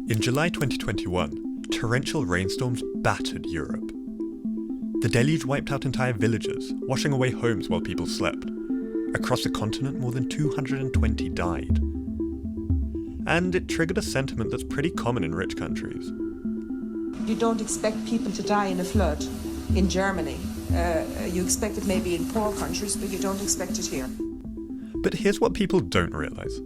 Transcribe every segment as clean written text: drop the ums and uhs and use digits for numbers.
In July 2021, torrential rainstorms battered Europe. The deluge wiped out entire villages, washing away homes while people slept. Across the continent, more than 220 died. And it triggered a sentiment that's pretty common in rich countries. You don't expect people to die in a flood in Germany. You expect it maybe in poor countries, but you don't expect it here. But here's what people don't realise.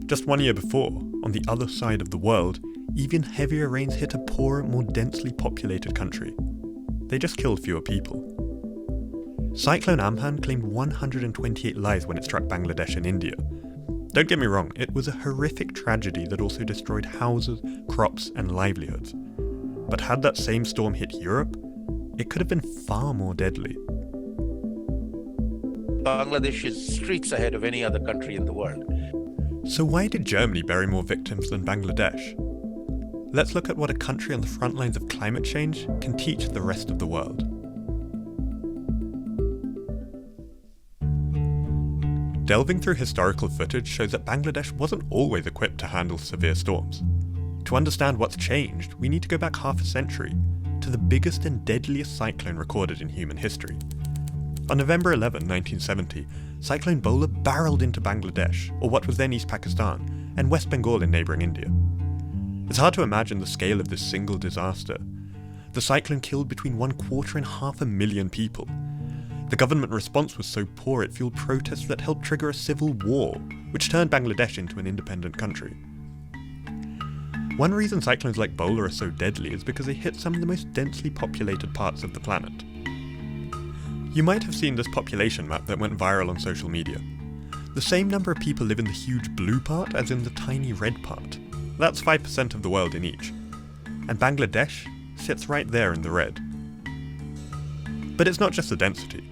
Just 1 year before, on the other side of the world, even heavier rains hit a poorer, more densely populated country. They just killed fewer people. Cyclone Amphan claimed 128 lives when it struck Bangladesh and India. Don't get me wrong, it was a horrific tragedy that also destroyed houses, crops, and livelihoods. But had that same storm hit Europe, it could have been far more deadly. Bangladesh is streets ahead of any other country in the world. So why did Germany bury more victims than Bangladesh? Let's look at what a country on the front lines of climate change can teach the rest of the world. Delving through historical footage shows that Bangladesh wasn't always equipped to handle severe storms. To understand what's changed, we need to go back half a century, to the biggest and deadliest cyclone recorded in human history. On November 11, 1970, Cyclone Bowler barreled into Bangladesh, or what was then East Pakistan, and West Bengal in neighbouring India. It's hard to imagine the scale of this single disaster. The cyclone killed between 1/4 and 500,000 people. The government response was so poor it fueled protests that helped trigger a civil war, which turned Bangladesh into an independent country. One reason cyclones like Bowler are so deadly is because they hit some of the most densely populated parts of the planet. You might have seen this population map that went viral on social media. The same number of people live in the huge blue part as in the tiny red part. That's 5% of the world in each. And Bangladesh sits right there in the red. But it's not just the density.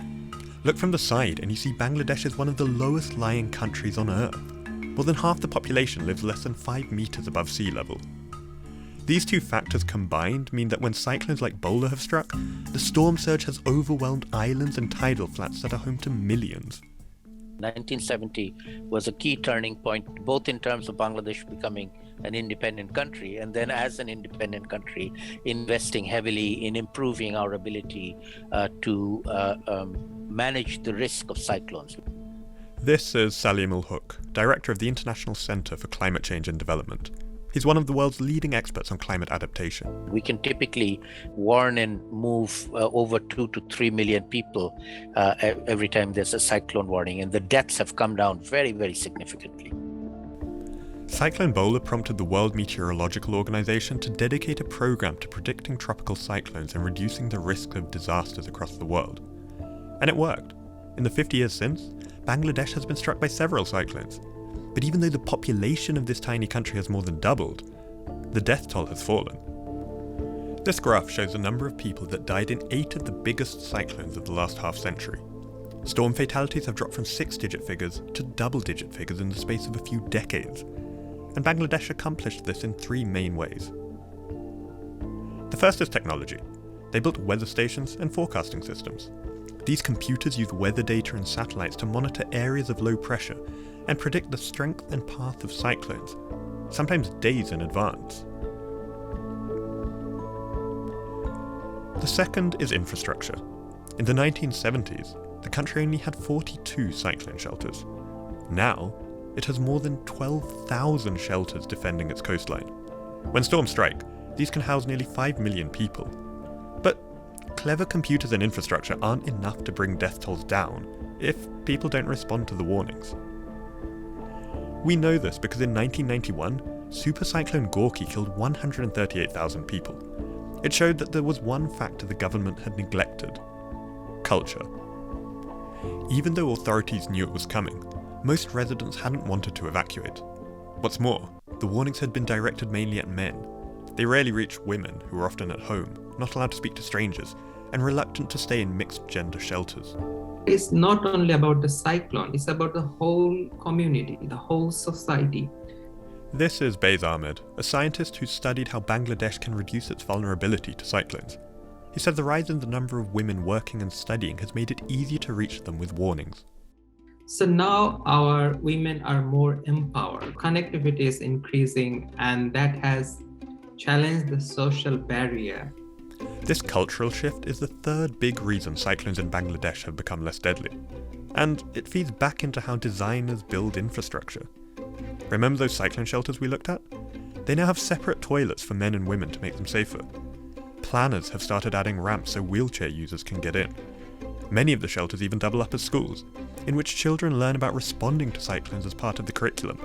Look from the side and you see Bangladesh is one of the lowest lying countries on Earth. More than half the population lives less than 5 meters above sea level. These two factors combined mean that when cyclones like Bowler have struck, the storm surge has overwhelmed islands and tidal flats that are home to millions. 1970 was a key turning point, both in terms of Bangladesh becoming an independent country, and then as an independent country, investing heavily in improving our ability to manage the risk of cyclones. This is Salim Ul-Hook, Director of the International Centre for Climate Change and Development. He's one of the world's leading experts on climate adaptation. We can typically warn and move over 2 to 3 million people every time there's a cyclone warning, and the deaths have come down very, very significantly. Cyclone Bowler prompted the World Meteorological Organization to dedicate a program to predicting tropical cyclones and reducing the risk of disasters across the world. And it worked. In the 50 years since, Bangladesh has been struck by several cyclones. But even though the population of this tiny country has more than doubled, the death toll has fallen. This graph shows the number of people that died in 8 of the biggest cyclones of the last half century. Storm fatalities have dropped from 6-digit figures to double-digit figures in the space of a few decades. And Bangladesh accomplished this in 3 main ways. The first is technology. They built weather stations and forecasting systems. These computers use weather data and satellites to monitor areas of low pressure and predict the strength and path of cyclones, sometimes days in advance. The second is infrastructure. In the 1970s, the country only had 42 cyclone shelters. Now, it has more than 12,000 shelters defending its coastline. When storms strike, these can house nearly 5 million people. But clever computers and infrastructure aren't enough to bring death tolls down if people don't respond to the warnings. We know this because in 1991, Super Cyclone Gorky killed 138,000 people. It showed that there was one factor the government had neglected: culture. Even though authorities knew it was coming, most residents hadn't wanted to evacuate. What's more, the warnings had been directed mainly at men. They rarely reached women, who were often at home, not allowed to speak to strangers, and reluctant to stay in mixed-gender shelters. It's not only about the cyclone, it's about the whole community, the whole society. This is Baiz Ahmed, a scientist who studied how Bangladesh can reduce its vulnerability to cyclones. He said the rise in the number of women working and studying has made it easier to reach them with warnings. So now our women are more empowered. Connectivity is increasing, and that has challenge the social barrier. This cultural shift is the third big reason cyclones in Bangladesh have become less deadly. And it feeds back into how designers build infrastructure. Remember those cyclone shelters we looked at? They now have separate toilets for men and women to make them safer. Planners have started adding ramps so wheelchair users can get in. Many of the shelters even double up as schools, in which children learn about responding to cyclones as part of the curriculum.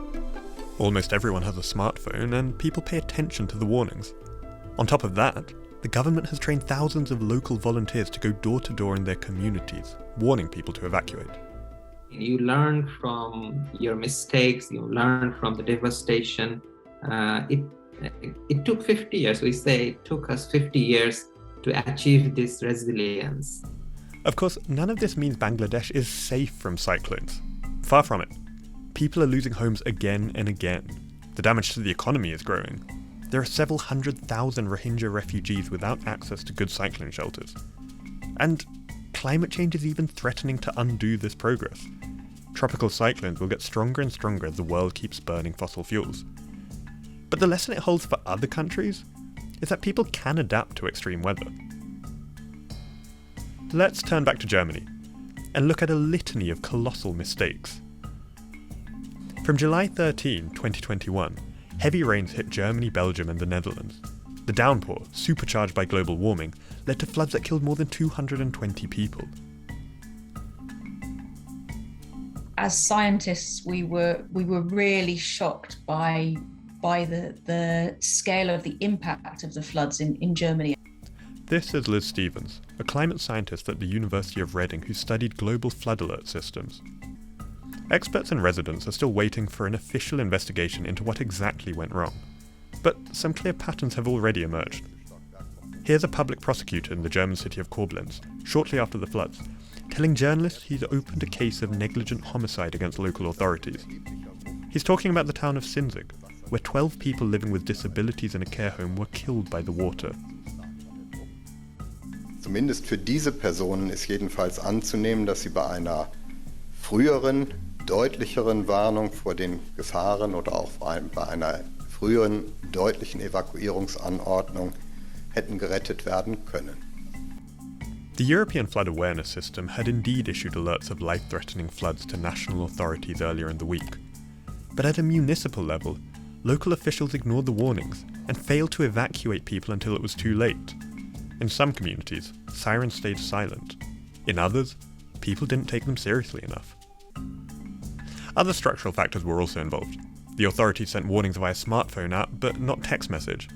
Almost everyone has a smartphone, and people pay attention to the warnings. On top of that, the government has trained thousands of local volunteers to go door to door in their communities, warning people to evacuate. You learn from your mistakes, you learn from the devastation. It took 50 years, we say it took us 50 years to achieve this resilience. Of course, none of this means Bangladesh is safe from cyclones. Far from it. People are losing homes again and again. The damage to the economy is growing. There are several 100,000 Rohingya refugees without access to good cyclone shelters. And climate change is even threatening to undo this progress. Tropical cyclones will get stronger and stronger as the world keeps burning fossil fuels. But the lesson it holds for other countries is that people can adapt to extreme weather. Let's turn back to Germany and look at a litany of colossal mistakes. From July 13, 2021, heavy rains hit Germany, Belgium and the Netherlands. The downpour, supercharged by global warming, led to floods that killed more than 220 people. As scientists, we were really shocked by the scale of the impact of the floods in Germany. This is Liz Stevens, a climate scientist at the University of Reading who studied global flood alert systems. Experts and residents are still waiting for an official investigation into what exactly went wrong, but some clear patterns have already emerged. Here's a public prosecutor in the German city of Koblenz, shortly after the floods, telling journalists he's opened a case of negligent homicide against local authorities. He's talking about the town of Sinzig, where 12 people living with disabilities in a care home were killed by the water. Zumindest für diese Personen ist jedenfalls anzunehmen, dass sie bei einer früheren, deutlicheren Warnung vor den Gefahren oder auch vor allem bei einer früheren, deutlichen Evakuierungsanordnung hätten gerettet werden können. The European Flood Awareness System had indeed issued alerts of life-threatening floods to national authorities earlier in the week. But at a municipal level, local officials ignored the warnings and failed to evacuate people until it was too late. In some communities, sirens stayed silent. In others, people didn't take them seriously enough. Other structural factors were also involved. The authorities sent warnings via smartphone app, but not text message.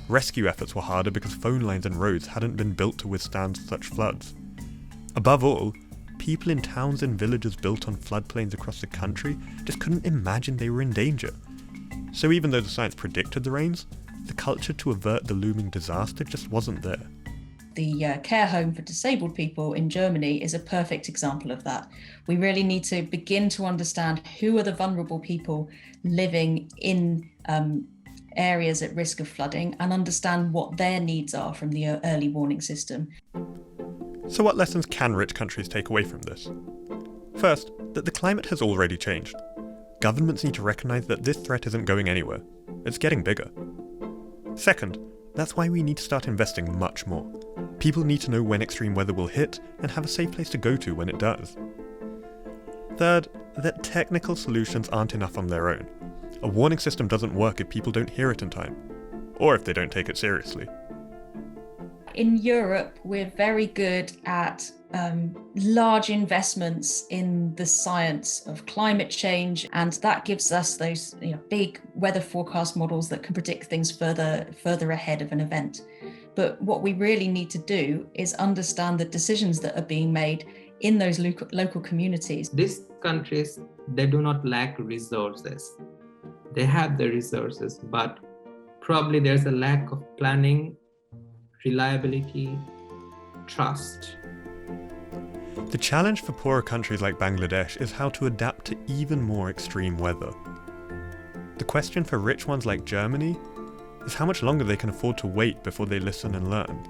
Rescue efforts were harder because phone lines and roads hadn't been built to withstand such floods. Above all, people in towns and villages built on floodplains across the country just couldn't imagine they were in danger. So even though the science predicted the rains, the culture to avert the looming disaster just wasn't there. The care home for disabled people in Germany is a perfect example of that. We really need to begin to understand who are the vulnerable people living in areas at risk of flooding and understand what their needs are from the early warning system. So what lessons can rich countries take away from this? First, that the climate has already changed. Governments need to recognise that this threat isn't going anywhere. It's getting bigger. Second, that's why we need to start investing much more. People need to know when extreme weather will hit and have a safe place to go to when it does. Third, that technical solutions aren't enough on their own. A warning system doesn't work if people don't hear it in time, or if they don't take it seriously. In Europe, we're very good at large investments in the science of climate change, and that gives us those big weather forecast models that can predict things further ahead of an event. But what we really need to do is understand the decisions that are being made in those local communities. These countries, they do not lack resources. They have the resources, but probably there's a lack of planning, reliability, trust. The challenge for poorer countries like Bangladesh is how to adapt to even more extreme weather. The question for rich ones like Germany is how much longer they can afford to wait before they listen and learn.